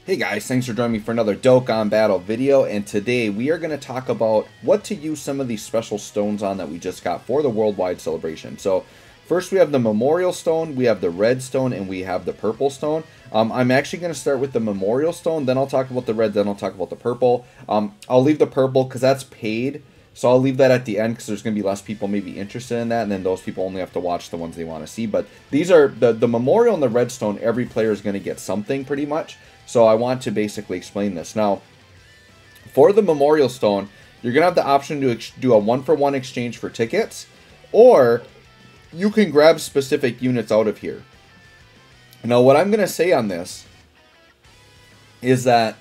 Hey guys, thanks for joining me for another DOKKAN battle video, and today we are going to talk about what to use some of these special stones on that we just got for the worldwide celebration. So first we have the memorial stone, we have the red stone, and we have the purple stone. I'm actually going to start with the memorial stone, then I'll talk about the red, then I'll talk about the purple. I'll leave the purple because that's paid, so I'll leave that at the end because there's going to be less people maybe interested in that, and then those people only have to watch the ones they want to see. But these are the memorial and the red stone, every player is going to get something pretty much. So I want to basically explain this. Now, for the memorial stone, you're going to have the option to do a 1-for-1 exchange for tickets, or you can grab specific units out of here. Now, what I'm going to say on this is that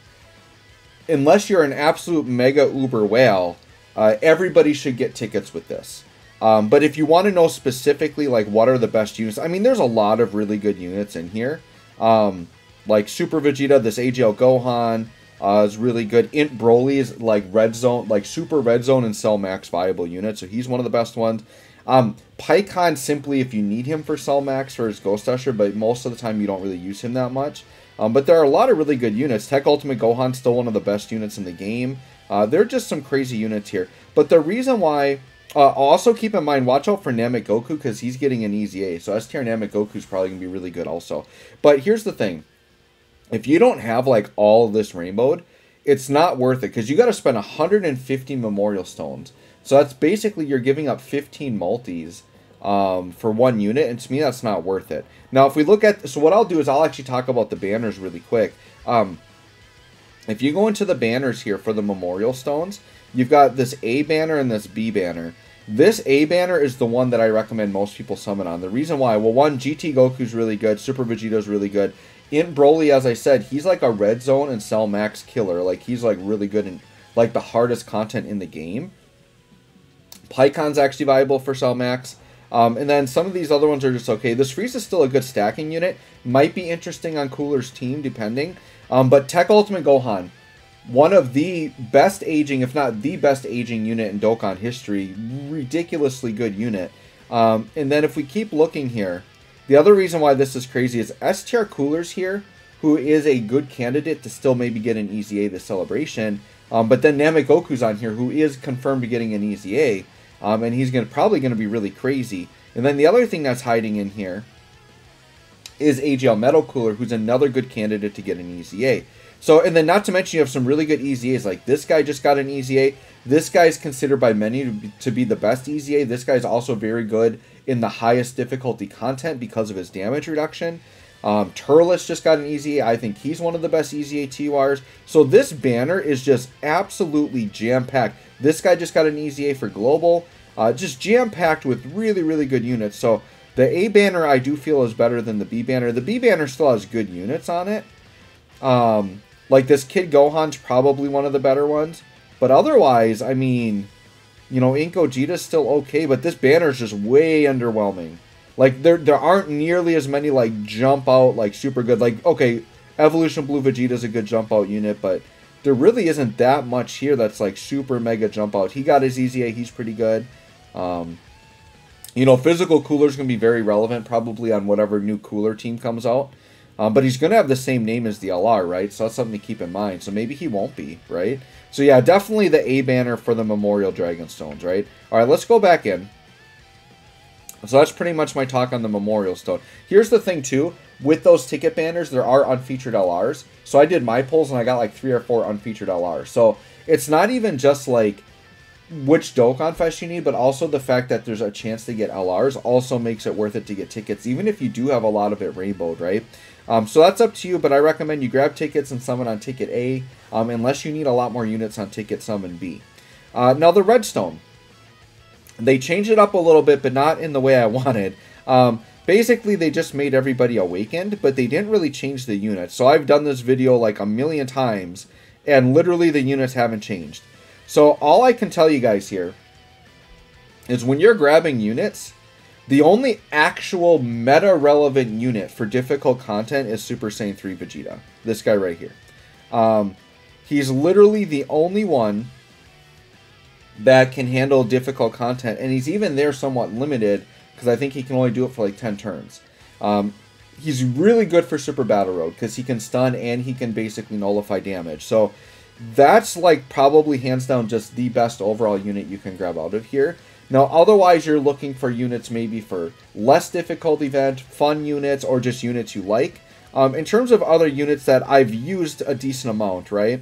unless you're an absolute mega uber whale, everybody should get tickets with this. But if you want to know specifically, like, what are the best units, I mean, there's a lot of really good units in here. Like Super Vegeta, this AGL Gohan is really good. Int Broly is like red zone, like super red zone and cell max viable unit, so he's one of the best ones. PyCon simply if you need him for cell max for his Ghost Usher, but most of the time you don't really use him that much. But there are a lot of really good units. Tech Ultimate Gohan's still one of the best units in the game. There are just some crazy units here. But the reason why, also keep in mind, watch out for Namek Goku because he's getting an easy A. So S tier Namek Goku's probably going to be really good also. But here's the thing. If you don't have like all of this rainbowed, it's not worth it because you got to spend 150 memorial stones. So that's basically you're giving up 15 multis for one unit, and to me that's not worth it. Now if we look at, so what I'll do is I'll actually talk about the banners really quick. If you go into the banners here for the memorial stones, you've got this A banner and this B banner. This A banner is the one that I recommend most people summon on. The reason why, well, one, GT Goku's really good, Super Vegeta's really good. Int Broly, as I said, he's like a red zone and cell max killer. Like, he's like really good in like the hardest content in the game. PyCon's actually viable for cell max. And then some of these other ones are just okay. This Frieza's still a good stacking unit. Might be interesting on Cooler's team, depending. But Tech Ultimate Gohan, one of the best aging, if not the best aging unit in Dokkan history. Ridiculously good unit. And then if we keep looking here, the other reason why this is crazy is S tier Cooler's here, who is a good candidate to still maybe get an easy A this celebration. But then Namek Goku's on here, who is confirmed to getting an easy A. And he's probably going to be really crazy. And then the other thing that's hiding in here is AGL Metal Cooler, who's another good candidate to get an easy A. So, and then not to mention you have some really good easy A's, like this guy just got an easy A. This guy's considered by many to be the best easy A. This guy's also very good in the highest difficulty content because of his damage reduction. Turles just got an easy A. I think he's one of the best easy A T-wires. So this banner is just absolutely jam-packed. This guy just got an easy A for global. Just jam-packed with really, really good units. So the A banner I do feel is better than the B banner. The B banner still has good units on it. Like this Kid Gohan's probably one of the better ones. But otherwise, I mean, you know, Ink Gogeta's still okay, but this banner is just way underwhelming. Like, there aren't nearly as many, like, jump out, like, super good. Like, okay, Evolution Blue Vegeta's a good jump out unit, but there really isn't that much here that's, like, super mega jump out. He got his easy A, he's pretty good. You know, Physical Cooler's going to be very relevant, probably on whatever new Cooler team comes out. But he's going to have the same name as the LR, right? So that's something to keep in mind. So maybe he won't be, right? So yeah, definitely the A banner for the Memorial Dragonstones, right? All right, let's go back in. So that's pretty much my talk on the Memorial Stone. Here's the thing, too. With those ticket banners, there are unfeatured LRs. So I did my polls, and I got like 3 or 4 unfeatured LRs. So it's not even just like which Dokkan Fest you need, but also the fact that there's a chance to get LRs also makes it worth it to get tickets, even if you do have a lot of it rainbowed, right? So that's up to you, but I recommend you grab tickets and summon on ticket A, unless you need a lot more units on ticket summon B. Now the Redstone. They changed it up a little bit, but not in the way I wanted. Basically, they just made everybody awakened, but they didn't really change the units. So I've done this video like a million times, and literally the units haven't changed. So all I can tell you guys here is when you're grabbing units, the only actual meta-relevant unit for difficult content is Super Saiyan 3 Vegeta. This guy right here. He's literally the only one that can handle difficult content, and he's even there somewhat limited because I think he can only do it for like 10 turns. he's really good for Super Battle Road because he can stun and he can basically nullify damage. So that's like probably hands down just the best overall unit you can grab out of here. Now, otherwise, you're looking for units maybe for less difficult event, fun units, or just units you like. In terms of other units that I've used a decent amount, right?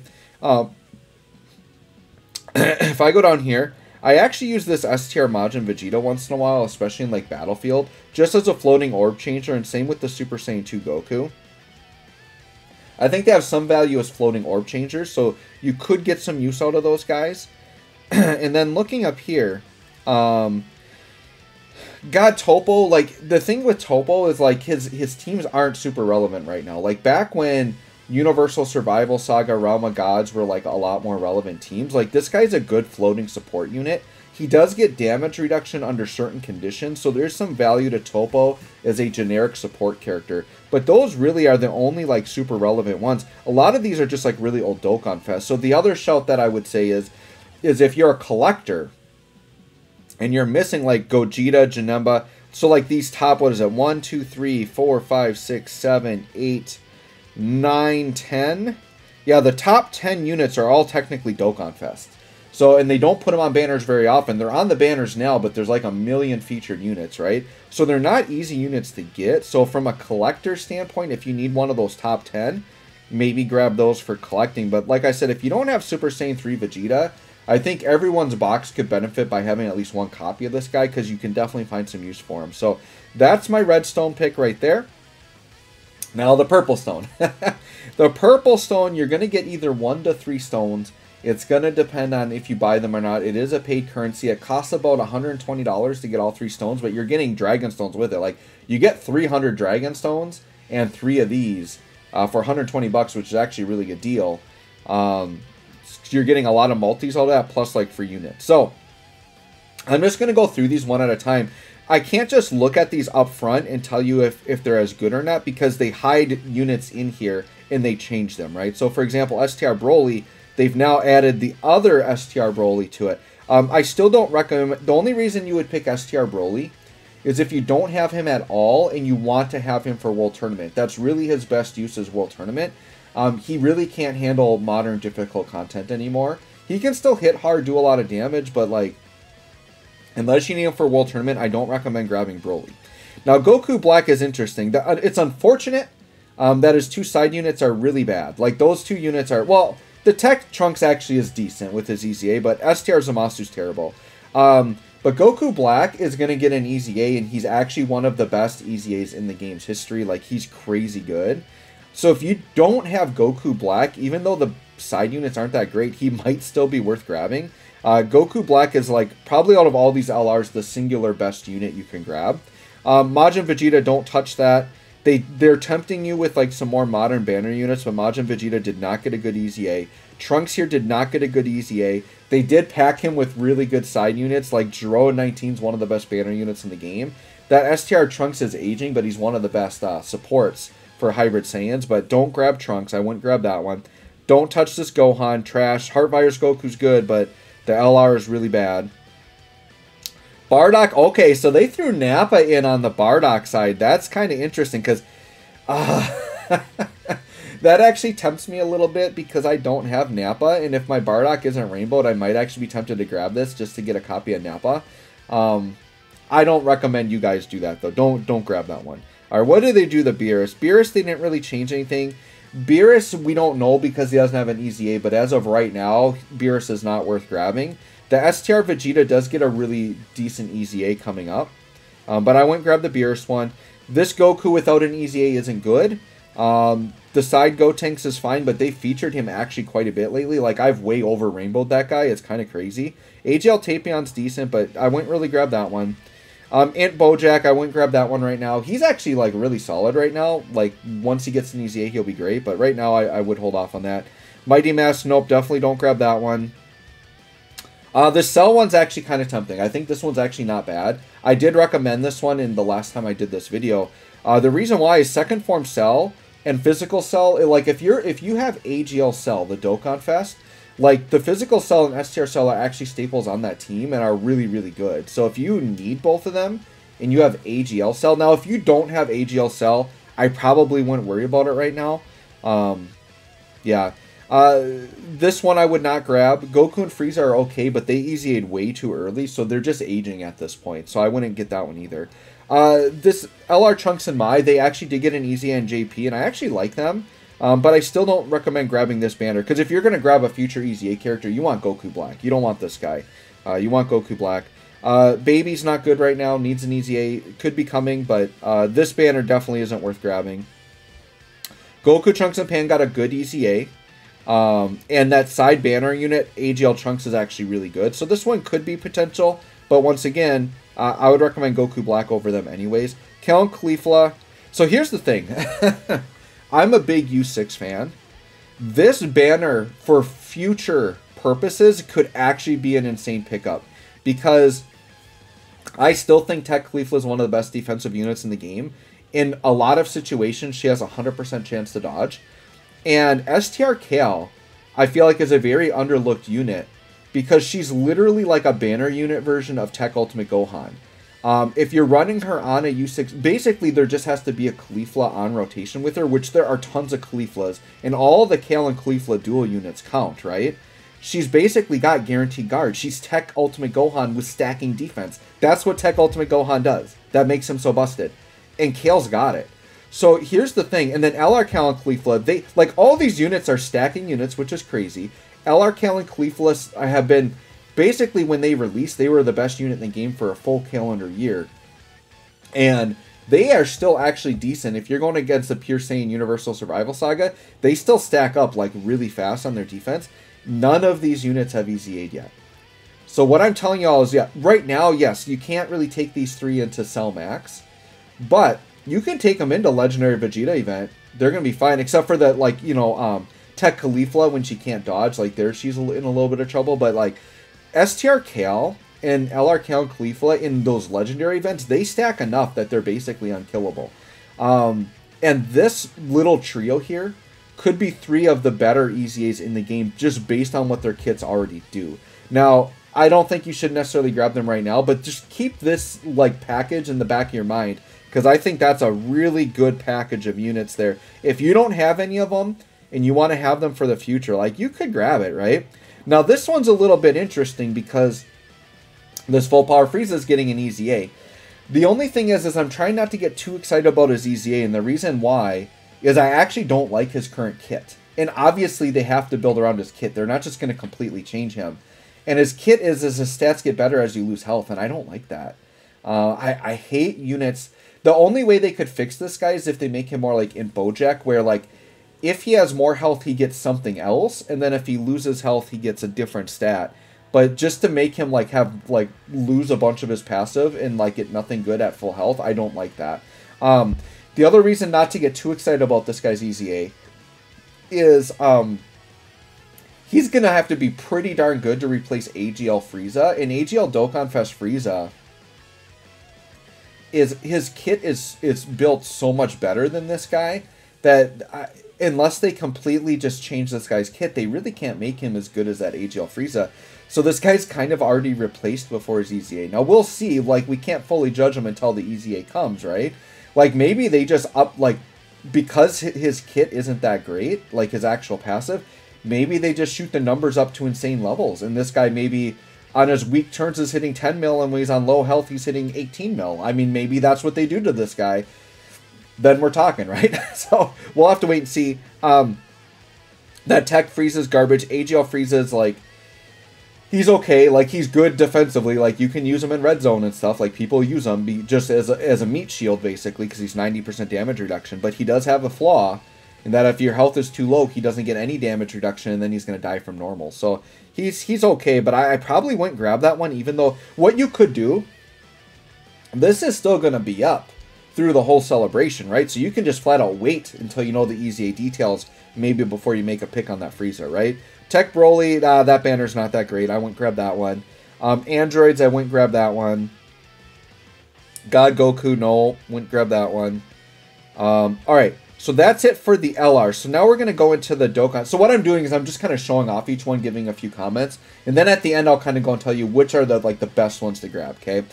If I go down here, I actually use this STR Majin Vegeta once in a while, especially in like Battlefield, just as a floating orb changer, and same with the Super Saiyan 2 Goku. I think they have some value as floating orb changers, so you could get some use out of those guys. And then looking up here, God Topo, like the thing with Topo is like his teams aren't super relevant right now. Like back when Universal Survival Saga Realm of Gods were like a lot more relevant teams, like this guy's a good floating support unit. He does get damage reduction under certain conditions, so there's some value to Topo as a generic support character. But those really are the only like super relevant ones. A lot of these are just like really old Dokkan Fest. So the other shout that I would say is if you're a collector and you're missing like Gogeta, Janemba, so like these top, what is it, 1, 2, 3, 4, 5, 6, 7, 8, 9, 10. Yeah, the top 10 units are all technically Dokkan Fest. So, and they don't put them on banners very often. They're on the banners now, but there's like a million featured units, right? So they're not easy units to get. So from a collector standpoint, if you need one of those top 10, maybe grab those for collecting. But like I said, if you don't have Super Saiyan 3 Vegeta, I think everyone's box could benefit by having at least one copy of this guy, because you can definitely find some use for him. So that's my red stone pick right there. Now the purple stone. The purple stone, you're going to get either 1 to 3 stones. It's going to depend on if you buy them or not. It is a paid currency. It costs about $120 to get all 3 stones, but you're getting dragon stones with it. Like, you get 300 dragon stones and 3 of these for 120 bucks, which is actually a really good deal. You're getting a lot of multis, all that, plus like free units. So I'm just going to go through these one at a time. I can't just look at these up front and tell you if they're as good or not, because they hide units in here and they change them, right? So for example, STR Broly, they've now added the other STR Broly to it. I still don't recommend, the only reason you would pick STR Broly is if you don't have him at all and you want to have him for World Tournament. That's really his best use is World Tournament. He really can't handle modern difficult content anymore. He can still hit hard, do a lot of damage, but like, unless you need him for World Tournament, I don't recommend grabbing Broly. Now, Goku Black is interesting. It's unfortunate that his 2 side units are really bad. Like, those 2 units are, well, the Tech Trunks actually is decent with his EZA, but STR Zamasu's terrible. But Goku Black is going to get an EZA, and he's actually one of the best EZAs in the game's history. Like, he's crazy good. So if you don't have Goku Black, even though the side units aren't that great, he might still be worth grabbing. Goku Black is like probably out of all these LRs the singular best unit you can grab. Majin Vegeta, don't touch that. They're tempting you with like some more modern banner units, but Majin Vegeta did not get a good EZA. Trunks here did not get a good EZA. They did pack him with really good side units, like Jiro 19 is one of the best banner units in the game. That STR Trunks is aging, but he's one of the best supports for Hybrid Saiyans, but don't grab Trunks. I wouldn't grab that one. Don't touch this Gohan. Trash. Heart Virus Goku's good, but the LR is really bad. Bardock. Okay, so they threw Nappa in on the Bardock side. That's kind of interesting, because that actually tempts me a little bit, because I don't have Nappa, and if my Bardock isn't rainbowed, I might actually be tempted to grab this just to get a copy of Nappa. I don't recommend you guys do that, though. Don't grab that one. All right, what did they do to Beerus? Beerus, they didn't really change anything. Beerus, we don't know because he doesn't have an EZA, but as of right now, Beerus is not worth grabbing. The STR Vegeta does get a really decent EZA coming up, but I wouldn't grab the Beerus one. This Goku without an EZA isn't good. The side Gotenks is fine, but they featured him actually quite a bit lately. Like, I've way over rainbowed that guy. It's kind of crazy. AGL Tapion's decent, but I wouldn't really grab that one. Ant Bojack, I wouldn't grab that one right now. He's actually, like, really solid right now. Like, once he gets an EZA, he'll be great. But right now, I would hold off on that. Mighty Mask, nope, definitely don't grab that one. The Cell one's actually kind of tempting. I think this one's actually not bad. I did recommend this one in the last time I did this video. The reason why is second form Cell and physical Cell. Like, if you have AGL Cell, the Dokkan Fest, like, the physical Cell and STR Cell are actually staples on that team and are really, really good. So if you need both of them and you have AGL Cell, now if you don't have AGL Cell, I probably wouldn't worry about it right now. Yeah. This one I would not grab. Goku and Frieza are okay, but they EZA'd way too early, so they're just aging at this point. So I wouldn't get that one either. This LR Trunks and Mai, they actually did get an EZA and JP, and I actually like them. But I still don't recommend grabbing this banner, because if you're going to grab a future EZA character, you want Goku Black. You don't want this guy. You want Goku Black. Baby's not good right now, needs an EZA, could be coming, but this banner definitely isn't worth grabbing. Goku, Trunks, and Pan got a good EZA. And that side banner unit, AGL Trunks, is actually really good. So this one could be potential, but once again, I would recommend Goku Black over them anyways. Kel and Caulifla. So here's the thing. I'm a big U6 fan. This banner, for future purposes, could actually be an insane pickup, because I still think Tech Caulifla is one of the best defensive units in the game. In a lot of situations, she has a 100% chance to dodge. And STR Kale, I feel like, is a very underlooked unit, because she's literally like a banner unit version of Tech Ultimate Gohan. If you're running her on a U6, basically there just has to be a Caulifla on rotation with her, which there are tons of Cauliflas, and all the Kale and Caulifla dual units count, right? She's basically got guaranteed guard. She's Tech Ultimate Gohan with stacking defense. That's what Tech Ultimate Gohan does. That makes him so busted. And Kale's got it. So here's the thing, and then LR Cal and Caulifla, they, like, all these units are stacking units, which is crazy. LR Cal and Caulifla have been, basically when they released, they were the best unit in the game for a full calendar year. And they are still actually decent. If you're going against the Pure Saiyan Universal Survival Saga, they still stack up, like, really fast on their defense. None of these units have EZA'd yet. So what I'm telling y'all is, yeah, right now, yes, you can't really take these three into Cell Max, but you can take them into Legendary Vegeta event. They're going to be fine, except for that, like, you know, Tech Caulifla, when she can't dodge, like, there she's in a little bit of trouble. But, like, STR Kale and LR Kale and Caulifla in those Legendary events, they stack enough that they're basically unkillable. And this little trio here could be three of the better EZAs in the game, just based on what their kits already do. Now, I don't think you should necessarily grab them right now, but just keep this, like, package in the back of your mind, because I think that's a really good package of units there. If you don't have any of them and you want to have them for the future, like, you could grab it, right? Now, this one's a little bit interesting, because this Full Power Frieza is getting an EZA. The only thing is I'm trying not to get too excited about his EZA, and the reason why is I actually don't like his current kit. And obviously they have to build around his kit. They're not just going to completely change him. And his kit is as his stats get better as you lose health, and I don't like that. I hate units. The only way they could fix this guy is if they make him more like in Bojack, where, like, if he has more health, he gets something else, and then if he loses health, he gets a different stat. But just to make him, like, lose a bunch of his passive and, like, get nothing good at full health, I don't like that. The other reason not to get too excited about this guy's EZA is he's going to have to be pretty darn good to replace AGL Frieza, and AGL Dokkan Fest Frieza, his kit is built so much better than this guy that unless they completely just change this guy's kit, they really can't make him as good as that AGL Frieza. So this guy's kind of already replaced before his EZA. Now we'll see, like, we can't fully judge him until the EZA comes, right? Like, maybe they just because his kit isn't that great, like his actual passive, maybe they just shoot the numbers up to insane levels, and this guy maybe on his weak turns is hitting 10 mil, and when he's on low health, he's hitting 18 mil. I mean, maybe that's what they do to this guy. Then we're talking, right? So we'll have to wait and see. That Tech Frieza's garbage. AGL Frieza's, like, he's okay. Like, he's good defensively. Like, you can use him in red zone and stuff. Like, people use him just as a meat shield, basically, because he's 90% damage reduction. But he does have a flaw in that if your health is too low, he doesn't get any damage reduction, and then he's going to die from normal. So he's okay, but I probably wouldn't grab that one, even though what you could do, this is still going to be up through the whole celebration, right? So you can just flat out wait until you know the EZA details, maybe before you make a pick on that Frieza, right? Tech Broly, that banner's not that great. I wouldn't grab that one. Androids, I wouldn't grab that one. God Goku, no, wouldn't grab that one. Alright, so that's it for the LR. So now we're going to go into the Dokkan. So what I'm doing is I'm just kind of showing off each one, giving a few comments, and then at the end I'll kind of go and tell you which are the, like, the best ones to grab, okay?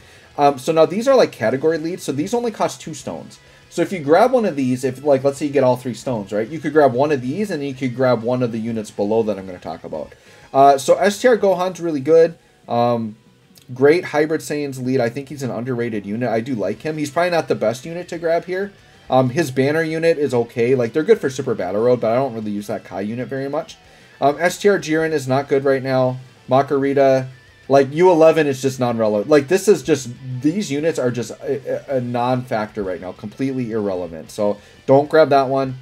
So now these are like category leads, so these only cost 2 stones. So if you grab one of these, if like let's say you get all 3 stones, right? You could grab one of these, and then you could grab one of the units below that I'm going to talk about. So STR Gohan's really good. Great Hybrid Saiyan's lead. I think he's an underrated unit. I do like him. He's probably not the best unit to grab here. His banner unit is okay. Like, they're good for Super Battle Road, but I don't really use that Kai unit very much. STR Jiren is not good right now. Makarita, like, U11 is just non-relevant. Like, this is just, these units are just a non-factor right now. Completely irrelevant. So, don't grab that one.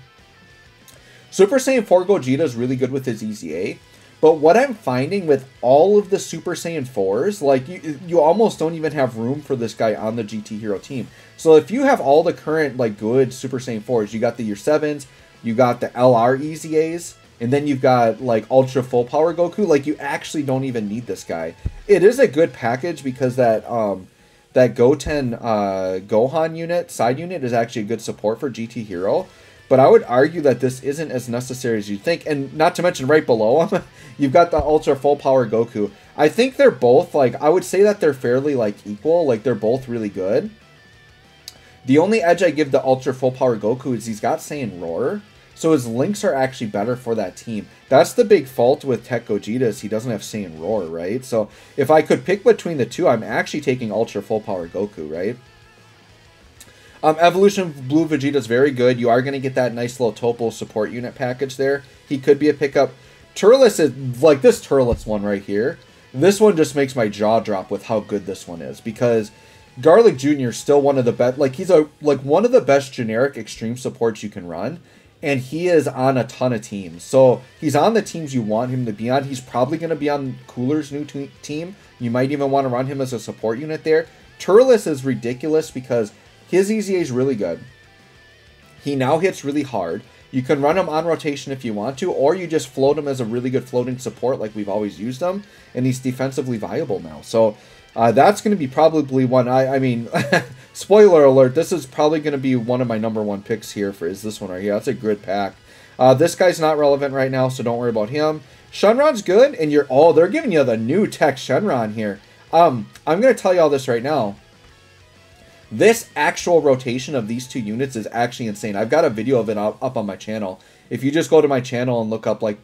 Super Saiyan 4 Gogeta is really good with his EZA. But what I'm finding with all of the Super Saiyan 4s, like, you almost don't even have room for this guy on the GT Hero team. So if you have all the current, like, good Super Saiyan 4s, you got the Year 7s, you got the LR EZAs, and then you've got, like, Ultra Full Power Goku, like, you actually don't even need this guy. It is a good package because that Goten Gohan unit, side unit, is actually a good support for GT Hero. But I would argue that this isn't as necessary as you think. And not to mention right below him, you've got the Ultra Full Power Goku. I think they're both, like, I would say that they're fairly, like, equal. Like, they're both really good. The only edge I give the Ultra Full Power Goku is he's got Saiyan Roar. So his links are actually better for that team. That's the big fault with Tech Gogeta is he doesn't have Saiyan Roar, right? So if I could pick between the two, I'm actually taking Ultra Full Power Goku, right? Evolution Blue Vegeta is very good. You are going to get that nice little Topo support unit package there. He could be a pickup. Turles is like this Turles one right here. This one just makes my jaw drop with how good this one is because Garlic Jr. is still one of the best. Like he's one of the best generic extreme supports you can run, and he is on a ton of teams. So he's on the teams you want him to be on. He's probably going to be on Cooler's new team. You might even want to run him as a support unit there. Turles is ridiculous because his EZA is really good. He now hits really hard. You can run him on rotation if you want to, or you just float him as a really good floating support like we've always used him, and he's defensively viable now. So that's going to be probably one. I mean, spoiler alert, this is probably going to be one of my #1 picks here is this one right here. That's a good pack. This guy's not relevant right now, so don't worry about him. Shenron's good, and they're giving you the new tech Shenron here. I'm going to tell you all this right now. This actual rotation of these two units is actually insane. I've got a video of it up on my channel. If you just go to my channel and look up like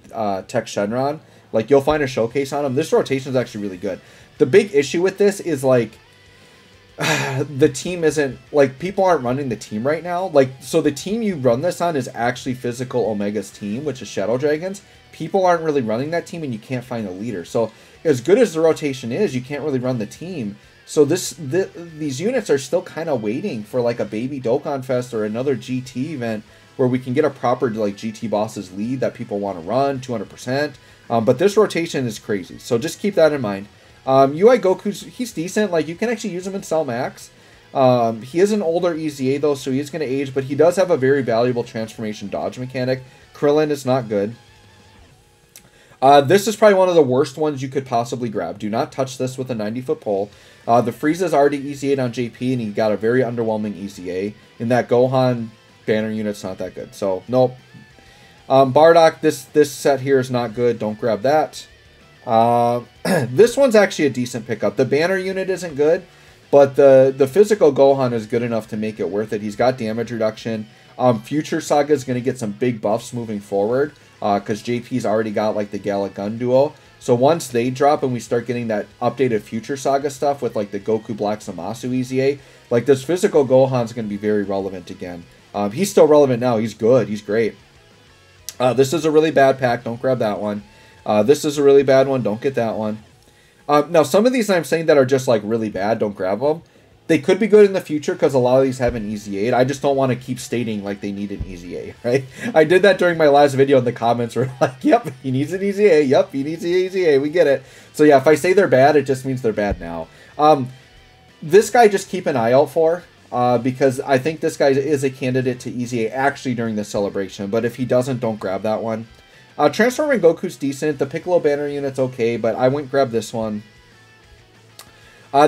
Tech Shenron, like you'll find a showcase on them. This rotation is actually really good. The big issue with this is like the team isn't like people aren't running the team right now. Like so the team you run this on is actually Physical Omega's team, which is Shadow Dragons. People aren't really running that team, and you can't find a leader. So as good as the rotation is, you can't really run the team. So these units are still kind of waiting for like a baby Dokkan Fest or another GT event where we can get a proper like GT bosses lead that people want to run 200%. But this rotation is crazy, so just keep that in mind. UI Goku's he's decent. Like you can actually use him in Cell Max. He is an older EZA though, so he's going to age, but he does have a very valuable transformation dodge mechanic. Krillin is not good. This is probably one of the worst ones you could possibly grab. Do not touch this with a 90-foot pole. The Frieza's already EZA'd on JP, and he got a very underwhelming EZA. And that Gohan banner unit's not that good. So, nope. Bardock, this set here is not good. Don't grab that. This one's actually a decent pickup. The banner unit isn't good, but the physical Gohan is good enough to make it worth it. He's got damage reduction. Future Saga is going to get some big buffs moving forward. Because JP's already got like the Gala Gun duo. So once they drop and we start getting that updated Future Saga stuff with like the Goku Black Zamasu EZA, like this physical Gohan's going to be very relevant again. He's still relevant now. He's good. He's great. This is a really bad pack. Don't grab that one. This is a really bad one. Don't get that one. Now some of these I'm saying that are just like really bad. Don't grab them. They could be good in the future because a lot of these have an EZA. I just don't want to keep stating like they need an EZA, right? I did that during my last video in the comments where like, yep, he needs an EZA. Yep, he needs an EZA. We get it. So yeah, if I say they're bad, it just means they're bad now. This guy just keep an eye out for because I think this guy is a candidate to EZA actually during the celebration. But if he doesn't, don't grab that one. Transforming Goku's decent. The Piccolo banner unit's okay, but I wouldn't grab this one.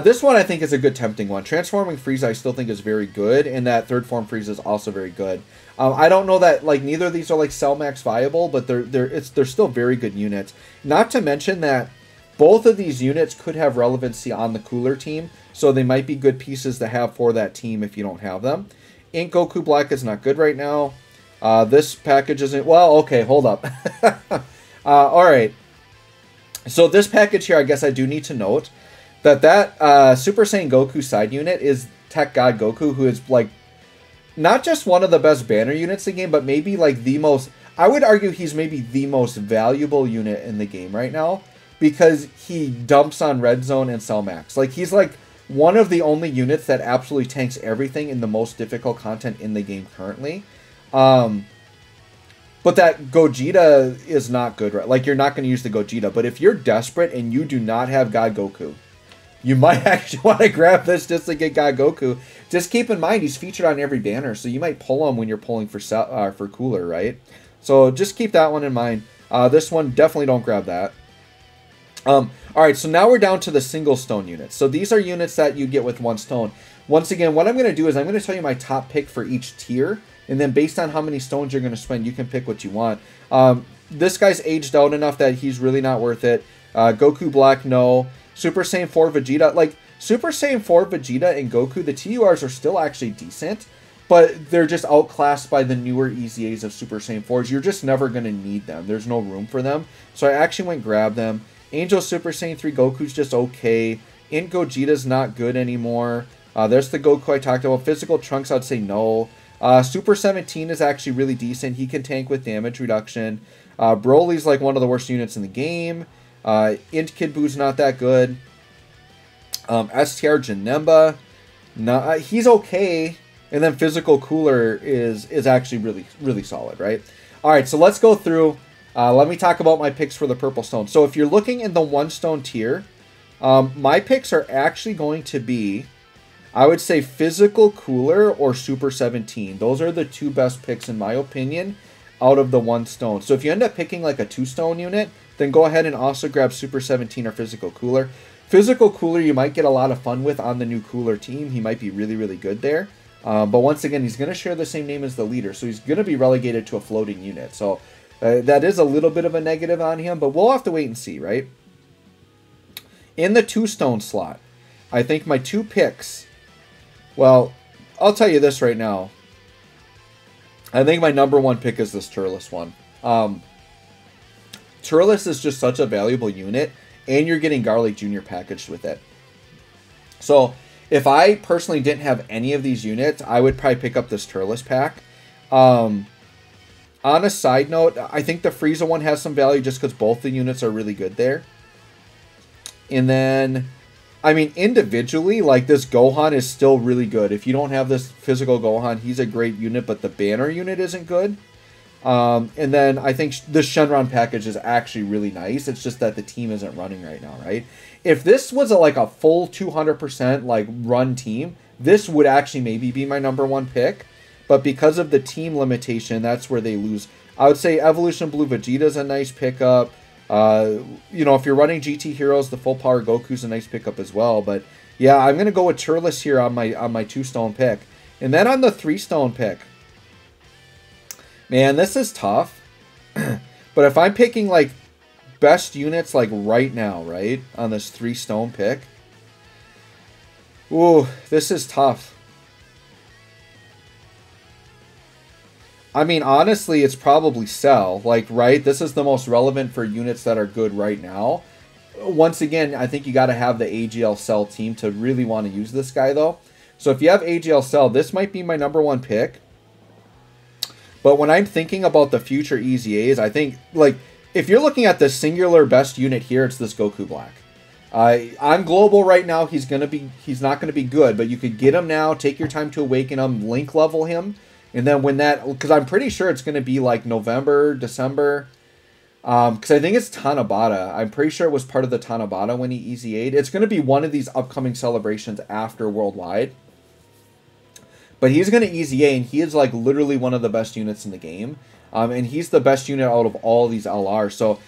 This one I think is a good tempting one. Transforming Frieza I still think is very good, and that third form Frieza is also very good. I don't know that like neither of these are like Cell Max viable, but they're still very good units. Not to mention that both of these units could have relevancy on the Cooler team, so they might be good pieces to have for that team if you don't have them. Ink Goku Black is not good right now. This package isn't... Well, okay, hold up. Alright. So this package here, I guess I do need to note that Super Saiyan Goku side unit is Tech God Goku, who is, like, not just one of the best banner units in the game, but maybe, like, the most... I would argue he's maybe the most valuable unit in the game right now, because he dumps on Red Zone and Cell Max. Like, he's, like, one of the only units that absolutely tanks everything in the most difficult content in the game currently. But that Gogeta is not good, right? Like, you're not going to use the Gogeta. But if you're desperate and you do not have God Goku, you might actually want to grab this just to get God Goku. Just keep in mind, he's featured on every banner, so you might pull him when you're pulling for Cooler, right? So just keep that one in mind. This one, definitely don't grab that. Alright, so now we're down to the single stone units. So these are units that you get with one stone. Once again, what I'm going to do is I'm going to tell you my top pick for each tier. And then based on how many stones you're going to spend, you can pick what you want. This guy's aged out enough that he's really not worth it. Goku Black, no. Super Saiyan 4 Vegeta. Like, Super Saiyan 4 Vegeta and Goku, the TURs are still actually decent. But they're just outclassed by the newer EZAs of Super Saiyan 4s. You're just never going to need them. There's no room for them. So I actually went grab them. Angel Super Saiyan 3 Goku's just okay. Int Gogeta's not good anymore. There's the Goku I talked about. Physical Trunks, I'd say no. Super 17 is actually really decent. He can tank with damage reduction. Broly's like one of the worst units in the game. Int Kid Boo's not that good. STR Janemba, he's okay. And then Physical Cooler is actually really solid, right? All right, so let's go through. Let me talk about my picks for the purple stone. So if you're looking in the one stone tier, my picks are actually going to be, I would say, Physical Cooler or Super 17. Those are the two best picks, in my opinion, out of the one stone. So if you end up picking like a two stone unit, then go ahead and also grab Super 17 or Physical Cooler. Physical Cooler you might get a lot of fun with on the new Cooler team. He might be really good there. But once again, he's going to share the same name as the leader, so he's going to be relegated to a floating unit. So that is a little bit of a negative on him, but we'll have to wait and see, right? In the two stone slot, I think my two picks, well, I'll tell you this right now. I think my number one pick is this Turles one. Turles is just such a valuable unit, and you're getting Garlic Jr. packaged with it. So if I personally didn't have any of these units, I would probably pick up this Turles pack. On a side note, I think the Frieza one has some value just because both the units are really good there. And then, I mean, individually, like this Gohan is still really good. If you don't have this physical Gohan, he's a great unit, but the banner unit isn't good. And then I think the Shenron package is actually really nice. It's just that the team isn't running right now, right? If this was like a full 200% like run team, this would actually maybe be my number one pick. But because of the team limitation, that's where they lose. I would say Evolution Blue Vegeta's a nice pickup. You know, if you're running GT Heroes, the full power Goku's a nice pickup as well. But yeah, I'm gonna go with Turles here on my two stone pick. And then on the three stone pick, man, this is tough. But if I'm picking like best units like right now, right, on this three stone pick, ooh, this is tough. I mean, honestly, it's probably Cell. Like, right, this is the most relevant for units that are good right now. Once again, I think you got to have the AGL Cell team to really want to use this guy, though. So if you have AGL Cell, this might be my number one pick. But when I'm thinking about the future EZAs, I think, like, if you're looking at the singular best unit here, it's this Goku Black. On global right now, he's not gonna be good, but you could get him now, take your time to awaken him, link level him, and then when that, because I'm pretty sure it's gonna be like November, December, because I think it's Tanabata. I'm pretty sure it was part of the Tanabata when he EZA'd. It's gonna be one of these upcoming celebrations after Worldwide. But he's going to EZA, and he is like literally one of the best units in the game. And he's the best unit out of all these LRs. So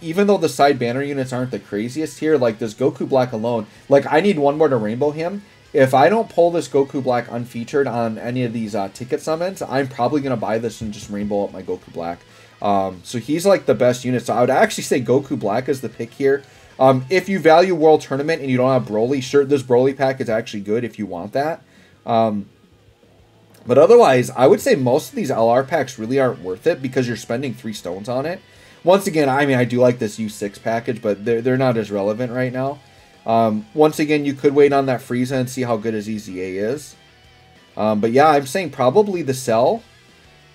even though the side banner units aren't the craziest here, like this Goku Black alone, like I need one more to rainbow him. If I don't pull this Goku Black unfeatured on any of these ticket summons, I'm probably going to buy this and just rainbow up my Goku Black. So he's like the best unit. So I would actually say Goku Black is the pick here. If you value World Tournament and you don't have Broly, sure, this Broly pack is actually good if you want that. But otherwise, I would say most of these LR packs really aren't worth it because you're spending 3 stones on it. Once again, I mean, I do like this U6 package, but they're not as relevant right now. Once again, you could wait on that Frieza and see how good his EZA is. But yeah, I'm saying probably the Cell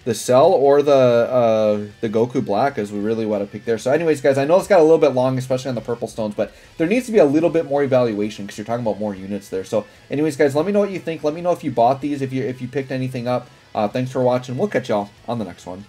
or the Goku Black is we really want to pick there. So anyways, guys, I know it's got a little bit long, especially on the purple stones, but there needs to be a little bit more evaluation because you're talking about more units there. So anyways, guys, let me know what you think. Let me know if you bought these, if you picked anything up. Thanks for watching. We'll catch y'all on the next one.